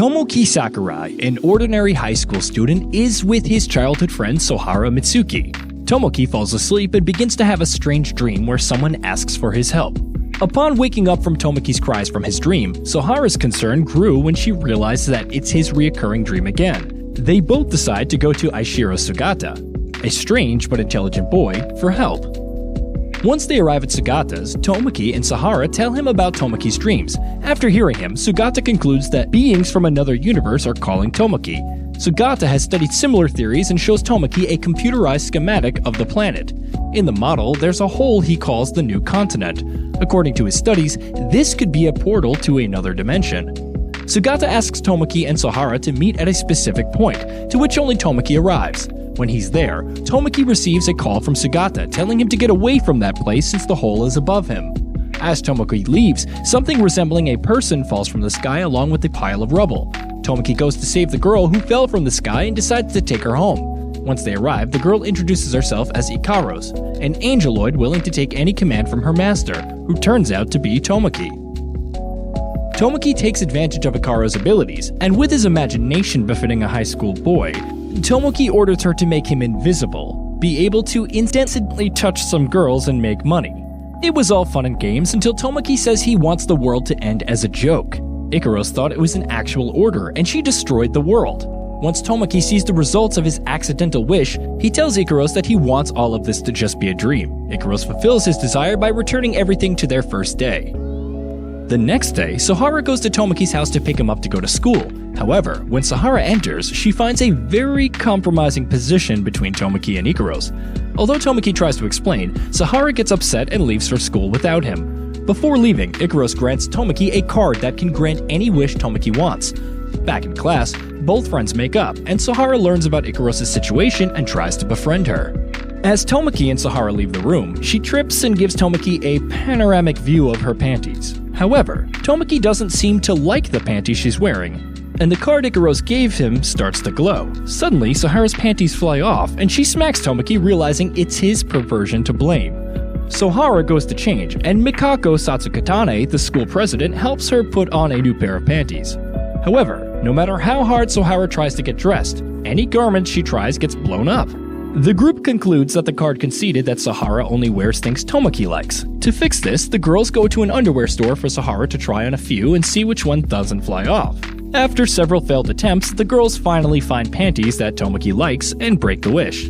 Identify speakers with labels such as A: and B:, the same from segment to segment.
A: Tomoki Sakurai, an ordinary high school student, is with his childhood friend Sohara Mitsuki. Tomoki falls asleep and begins to have a strange dream where someone asks for his help. Upon waking up from Tomoki's cries from his dream, Sohara's concern grew when she realized that it's his reoccurring dream again. They both decide to go to Aishiro Sugata, a strange but intelligent boy, for help. Once they arrive at Sugata's, Tomoki and Sohara tell him about Tomoki's dreams. After hearing him, Sugata concludes that beings from another universe are calling Tomoki. Sugata has studied similar theories and shows Tomoki a computerized schematic of the planet. In the model, there's a hole he calls the new continent. According to his studies, this could be a portal to another dimension. Sugata asks Tomoki and Sohara to meet at a specific point, to which only Tomoki arrives. When he's there, Tomoki receives a call from Sugata telling him to get away from that place since the hole is above him. As Tomoki leaves, something resembling a person falls from the sky along with a pile of rubble. Tomoki goes to save the girl who fell from the sky and decides to take her home. Once they arrive, the girl introduces herself as Ikaros, an angeloid willing to take any command from her master, who turns out to be Tomoki. Tomoki takes advantage of Ikaros' abilities, and with his imagination befitting a high school boy, Tomoki orders her to make him invisible, be able to instantly touch some girls and make money. It was all fun and games until Tomoki says he wants the world to end as a joke. Ikaros thought it was an actual order, and she destroyed the world. Once Tomoki sees the results of his accidental wish, he tells Ikaros that he wants all of this to just be a dream. Ikaros fulfills his desire by returning everything to their first day. The next day, Sohara goes to Tomoki's house to pick him up to go to school. However, when Sohara enters, she finds a very compromising position between Tomoki and Ikaros. Although Tomoki tries to explain, Sohara gets upset and leaves for school without him. Before leaving, Ikaros grants Tomoki a card that can grant any wish Tomoki wants. Back in class, both friends make up, and Sohara learns about Ikaros' situation and tries to befriend her. As Tomoki and Sohara leave the room, she trips and gives Tomoki a panoramic view of her panties. However, Tomoki doesn't seem to like the panties she's wearing, and the card Ikaros gave him starts to glow. Suddenly, Sohara's panties fly off, and she smacks Tomoki, realizing it's his perversion to blame. Sohara goes to change, and Mikako Satsukatane, the school president, helps her put on a new pair of panties. However, no matter how hard Sohara tries to get dressed, any garment she tries gets blown up. The group concludes that the card conceded that Sohara only wears things Tomoki likes. To fix this, the girls go to an underwear store for Sohara to try on a few and see which one doesn't fly off. After several failed attempts, the girls finally find panties that Tomoki likes and break the wish.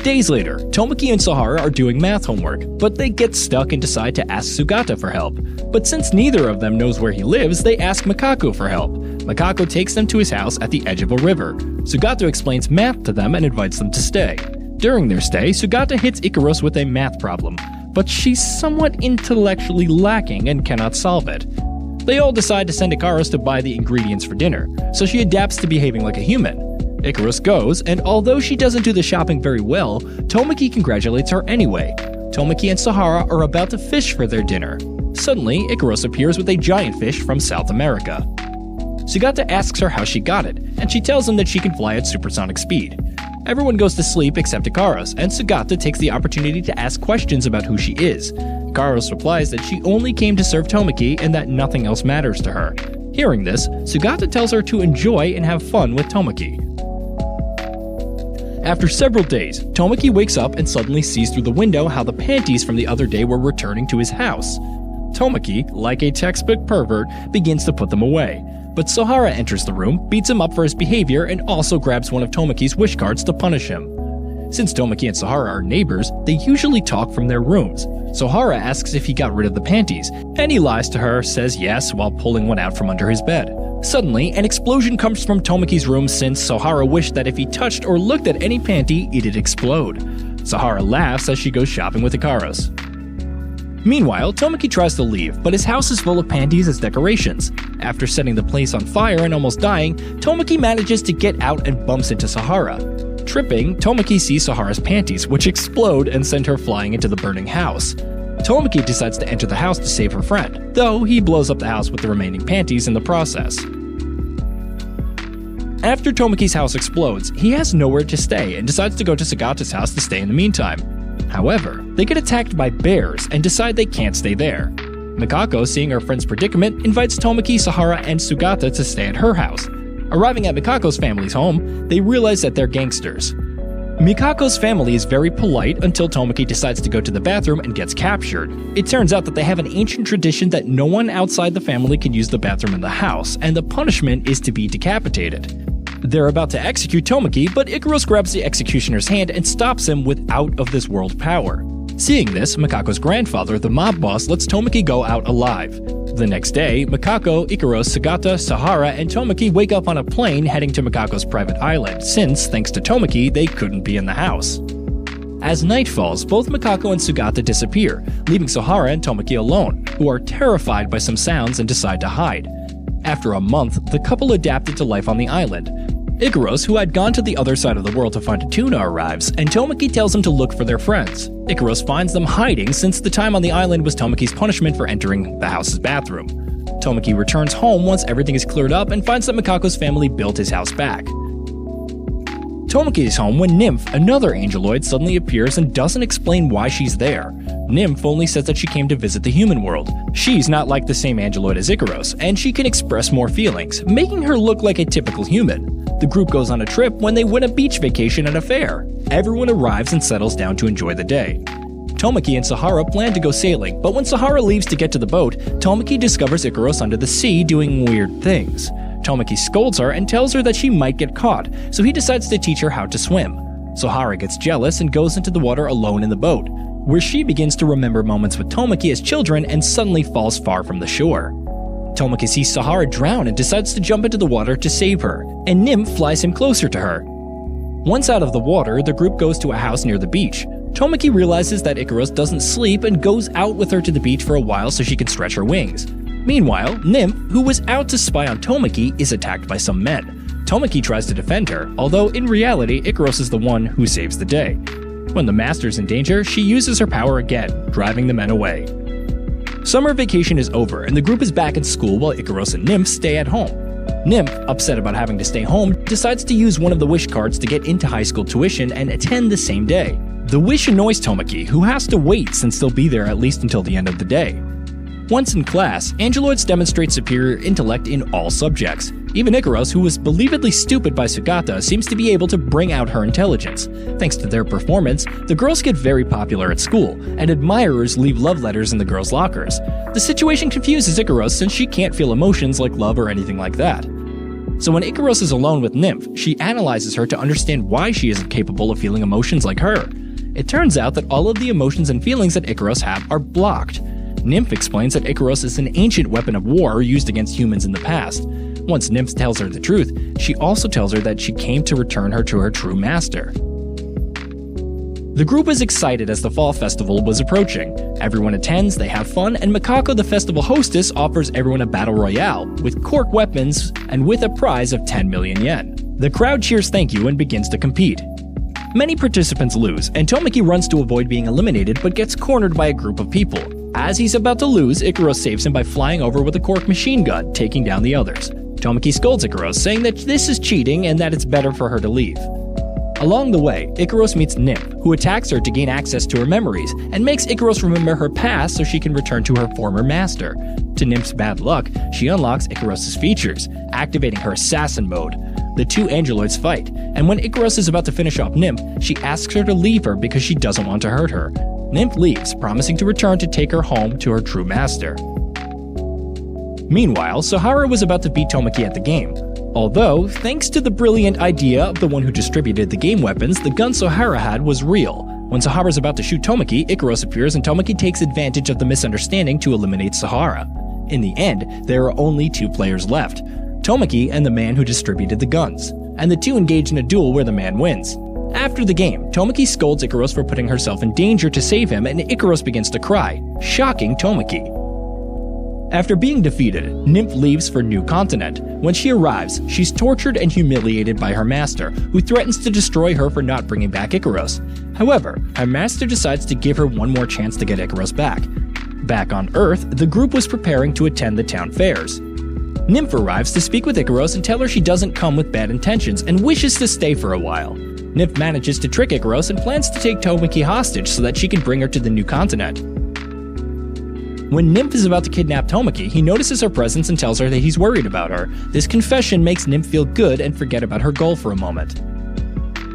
A: Days later, Tomoki and Sohara are doing math homework, but they get stuck and decide to ask Sugata for help. But since neither of them knows where he lives, they ask Mikako for help. Mikako takes them to his house at the edge of a river. Sugata explains math to them and invites them to stay. During their stay, Sugata hits Ikaros with a math problem, but she's somewhat intellectually lacking and cannot solve it. They all decide to send Ikaros to buy the ingredients for dinner, so she adapts to behaving like a human. Ikaros goes, and although she doesn't do the shopping very well, Tomoki congratulates her anyway. Tomoki and Sohara are about to fish for their dinner. Suddenly, Ikaros appears with a giant fish from South America. Sugata asks her how she got it, and she tells him that she can fly at supersonic speed. Everyone goes to sleep except Ikaros, and Sugata takes the opportunity to ask questions about who she is. Ikaros replies that she only came to serve Tomoki and that nothing else matters to her. Hearing this, Sugata tells her to enjoy and have fun with Tomoki. After several days, Tomoki wakes up and suddenly sees through the window how the panties from the other day were returning to his house. Tomoki, like a textbook pervert, begins to put them away. But Sohara enters the room, beats him up for his behavior, and also grabs one of Tomoki's wish cards to punish him. Since Tomoki and Sohara are neighbors, they usually talk from their rooms. Sohara asks if he got rid of the panties, and he lies to her, says yes while pulling one out from under his bed. Suddenly, an explosion comes from Tomoki's room since Sohara wished that if he touched or looked at any panty, it'd explode. Sohara laughs as she goes shopping with Ikaros. Meanwhile, Tomoki tries to leave, but his house is full of panties as decorations. After setting the place on fire and almost dying, Tomoki manages to get out and bumps into Sohara. Tripping, Tomoki sees Sohara's panties, which explode and send her flying into the burning house. Tomoki decides to enter the house to save her friend, though he blows up the house with the remaining panties in the process. After Tomoki's house explodes, he has nowhere to stay and decides to go to Sugata's house to stay in the meantime. However, they get attacked by bears and decide they can't stay there. Mikako, seeing her friend's predicament, invites Tomoki, Sahara, and Sugata to stay at her house. Arriving at Mikako's family's home, they realize that they're gangsters. Mikako's family is very polite until Tomoki decides to go to the bathroom and gets captured. It turns out that they have an ancient tradition that no one outside the family can use the bathroom in the house, and the punishment is to be decapitated. They're about to execute Tomoki, but Ikaros grabs the executioner's hand and stops him with out-of-this-world power. Seeing this, Mikako's grandfather, the mob boss, lets Tomoki go out alive. The next day, Mikako, Ikaros, Sugata, Sahara, and Tomoki wake up on a plane heading to Mikako's private island, since, thanks to Tomoki, they couldn't be in the house. As night falls, both Mikako and Sugata disappear, leaving Sahara and Tomoki alone, who are terrified by some sounds and decide to hide. After a month, the couple adapted to life on the island. Ikaros, who had gone to the other side of the world to find a tuna, arrives, and Tomoki tells him to look for their friends. Ikaros finds them hiding since the time on the island was Tomoki's punishment for entering the house's bathroom. Tomoki returns home once everything is cleared up and finds that Mikako's family built his house back. Tomoki is home when Nymph, another angeloid, suddenly appears and doesn't explain why she's there. Nymph only says that she came to visit the human world. She's not like the same angeloid as Ikaros, and she can express more feelings, making her look like a typical human. The group goes on a trip when they win a beach vacation at a fair. Everyone arrives and settles down to enjoy the day. Tomoki and Sahara plan to go sailing, but when Sahara leaves to get to the boat, Tomoki discovers Ikaros under the sea doing weird things. Tomoki scolds her and tells her that she might get caught, so he decides to teach her how to swim. Sahara gets jealous and goes into the water alone in the boat, where she begins to remember moments with Tomoki as children and suddenly falls far from the shore. Tomoki sees Sahara drown and decides to jump into the water to save her, and Nymph flies him closer to her. Once out of the water, the group goes to a house near the beach. Tomoki realizes that Ikaros doesn't sleep and goes out with her to the beach for a while so she can stretch her wings. Meanwhile, Nymph, who was out to spy on Tomoki, is attacked by some men. Tomoki tries to defend her, although in reality, Ikaros is the one who saves the day. When the master's in danger, she uses her power again, driving the men away. Summer vacation is over, and the group is back at school while Ikaros and Nymph stay at home. Nymph, upset about having to stay home, decides to use one of the wish cards to get into high school tuition and attend the same day. The wish annoys Tomoki, who has to wait since they'll be there at least until the end of the day. Once in class, angeloids demonstrate superior intellect in all subjects. Even Ikaros, who was believedly stupid by Sugata, seems to be able to bring out her intelligence. Thanks to their performance, the girls get very popular at school, and admirers leave love letters in the girls' lockers. The situation confuses Ikaros since she can't feel emotions like love or anything like that. So when Ikaros is alone with Nymph, she analyzes her to understand why she isn't capable of feeling emotions like her. It turns out that all of the emotions and feelings that Ikaros have are blocked. Nymph explains that Ikaros is an ancient weapon of war used against humans in the past. Once Nymph tells her the truth, she also tells her that she came to return her to her true master. The group is excited as the fall festival was approaching. Everyone attends, they have fun, and Mikako, the festival hostess, offers everyone a battle royale, with cork weapons and with a prize of 10 million yen. The crowd cheers thank you and begins to compete. Many participants lose, and Tomoki runs to avoid being eliminated but gets cornered by a group of people. As he's about to lose, Ikaros saves him by flying over with a cork machine gun, taking down the others. Tomoki scolds Ikaros, saying that this is cheating and that it's better for her to leave. Along the way, Ikaros meets Nymph, who attacks her to gain access to her memories, and makes Ikaros remember her past so she can return to her former master. To Nymph's bad luck, she unlocks Ikaros' features, activating her assassin mode. The two angeloids fight, and when Ikaros is about to finish off Nymph, she asks her to leave her because she doesn't want to hurt her. Nymph leaves, promising to return to take her home to her true master. Meanwhile, Sahara was about to beat Tomoki at the game. Although, thanks to the brilliant idea of the one who distributed the game weapons, the gun Sahara had was real. When Sahara is about to shoot Tomoki, Ikaros appears and Tomoki takes advantage of the misunderstanding to eliminate Sahara. In the end, there are only two players left, Tomoki and the man who distributed the guns, and the two engage in a duel where the man wins. After the game, Tomoki scolds Ikaros for putting herself in danger to save him, and Ikaros begins to cry, shocking Tomoki. After being defeated, Nymph leaves for New Continent. When she arrives, she's tortured and humiliated by her master, who threatens to destroy her for not bringing back Ikaros. However, her master decides to give her one more chance to get Ikaros back. Back on Earth, the group was preparing to attend the town fairs. Nymph arrives to speak with Ikaros and tell her she doesn't come with bad intentions and wishes to stay for a while. Nymph manages to trick Ikaros and plans to take Tomoki hostage so that she can bring her to the New Continent. When Nymph is about to kidnap Tomoki, he notices her presence and tells her that he's worried about her. This confession makes Nymph feel good and forget about her goal for a moment.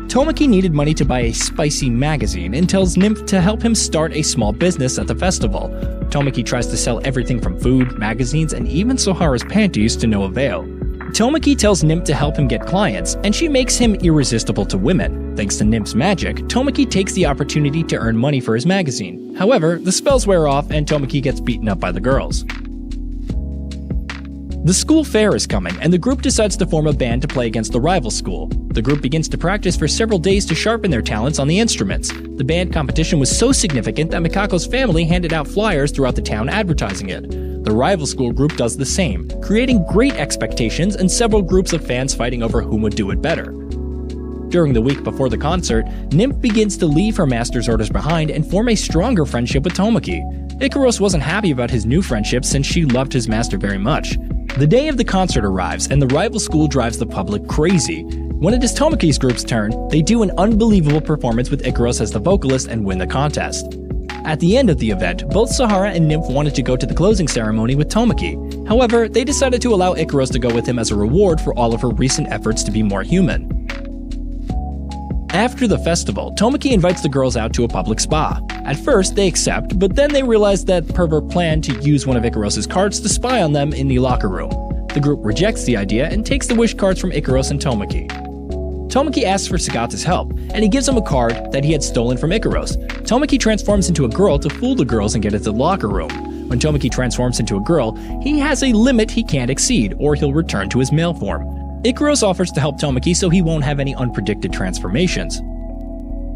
A: Tomoki needed money to buy a spicy magazine and tells Nymph to help him start a small business at the festival. Tomoki tries to sell everything from food, magazines, and even Sohara's panties to no avail. Tomoki tells Nymph to help him get clients, and she makes him irresistible to women. Thanks to Nymph's magic, Tomoki takes the opportunity to earn money for his magazine. However, the spells wear off and Tomoki gets beaten up by the girls. The school fair is coming, and the group decides to form a band to play against the rival school. The group begins to practice for several days to sharpen their talents on the instruments. The band competition was so significant that Mikako's family handed out flyers throughout the town advertising it. The rival school group does the same, creating great expectations and several groups of fans fighting over whom would do it better. During the week before the concert, Nymph begins to leave her master's orders behind and form a stronger friendship with Tomoki. Ikaros wasn't happy about his new friendship since she loved his master very much. The day of the concert arrives, and the rival school drives the public crazy. When it is Tomoki's group's turn, they do an unbelievable performance with Ikaros as the vocalist and win the contest. At the end of the event, both Sahara and Nymph wanted to go to the closing ceremony with Tomoki. However, they decided to allow Ikaros to go with him as a reward for all of her recent efforts to be more human. After the festival, Tomoki invites the girls out to a public spa. At first, they accept, but then they realize that Pervert planned to use one of Ikaros' cards to spy on them in the locker room. The group rejects the idea and takes the wish cards from Ikaros and Tomoki. Tomoki asks for Sagata's help, and he gives him a card that he had stolen from Ikaros. Tomoki transforms into a girl to fool the girls and get into the locker room. When Tomoki transforms into a girl, he has a limit he can't exceed, or he'll return to his male form. Ikaros offers to help Tomoki so he won't have any unpredicted transformations.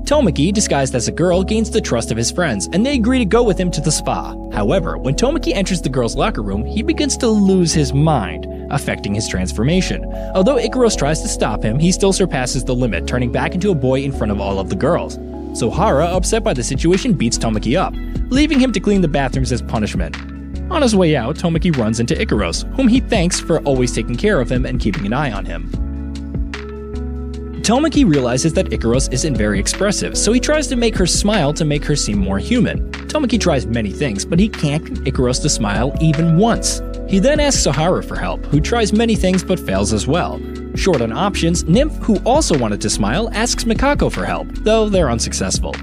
A: Tomoki, disguised as a girl, gains the trust of his friends, and they agree to go with him to the spa. However, when Tomoki enters the girls' locker room, he begins to lose his mind, affecting his transformation. Although Ikaros tries to stop him, he still surpasses the limit, turning back into a boy in front of all of the girls. Sohara, upset by the situation, beats Tomoki up, leaving him to clean the bathrooms as punishment. On his way out, Tomoki runs into Ikaros, whom he thanks for always taking care of him and keeping an eye on him. Tomoki realizes that Ikaros isn't very expressive, so he tries to make her smile to make her seem more human. Tomoki tries many things, but he can't get Ikaros to smile even once. He then asks Sahara for help, who tries many things but fails as well. Short on options, Nymph, who also wanted to smile, asks Mikako for help, though they're unsuccessful.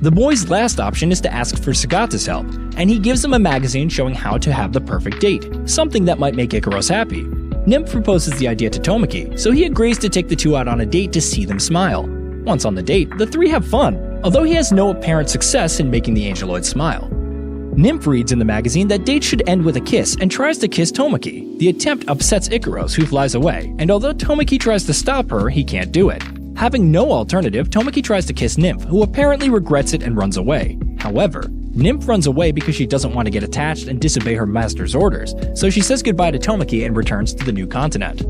A: The boy's last option is to ask for Sagata's help, and he gives him a magazine showing how to have the perfect date, something that might make Ikaros happy. Nymph proposes the idea to Tomoki, so he agrees to take the two out on a date to see them smile. Once on the date, the three have fun, although he has no apparent success in making the angeloid smile. Nymph reads in the magazine that dates should end with a kiss and tries to kiss Tomoki. The attempt upsets Ikaros, who flies away, and although Tomoki tries to stop her, he can't do it. Having no alternative, Tomoki tries to kiss Nymph, who apparently regrets it and runs away. However, Nymph runs away because she doesn't want to get attached and disobey her master's orders, so she says goodbye to Tomoki and returns to the new continent.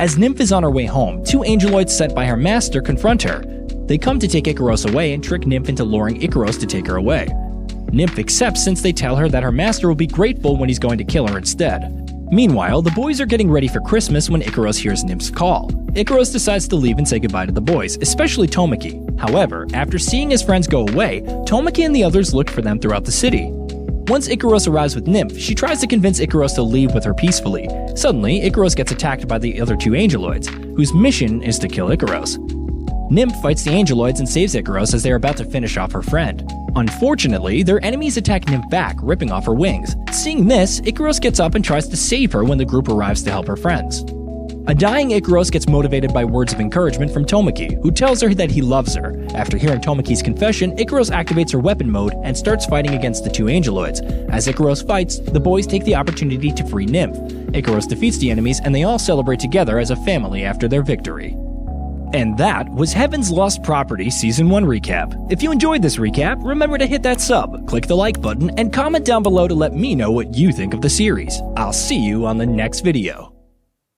A: As Nymph is on her way home, two angeloids sent by her master confront her. They come to take Ikaros away and trick Nymph into luring Ikaros to take her away. Nymph accepts since they tell her that her master will be grateful when he's going to kill her instead. Meanwhile, the boys are getting ready for Christmas when Ikaros hears Nymph's call. Ikaros decides to leave and say goodbye to the boys, especially Tomoki. However, after seeing his friends go away, Tomoki and the others look for them throughout the city. Once Ikaros arrives with Nymph, she tries to convince Ikaros to leave with her peacefully. Suddenly, Ikaros gets attacked by the other two angeloids, whose mission is to kill Ikaros. Nymph fights the angeloids and saves Ikaros as they are about to finish off her friend. Unfortunately, their enemies attack Nymph back, ripping off her wings. Seeing this, Ikaros gets up and tries to save her when the group arrives to help her friends. A dying Ikaros gets motivated by words of encouragement from Tomoki, who tells her that he loves her. After hearing Tomoki's confession, Ikaros activates her weapon mode and starts fighting against the two angeloids. As Ikaros fights, the boys take the opportunity to free Nymph. Ikaros defeats the enemies and they all celebrate together as a family after their victory. And that was Heaven's Lost Property Season 1 recap. If you enjoyed this recap, remember to hit that sub, click the like button, and comment down below to let me know what you think of the series. I'll see you on the next video.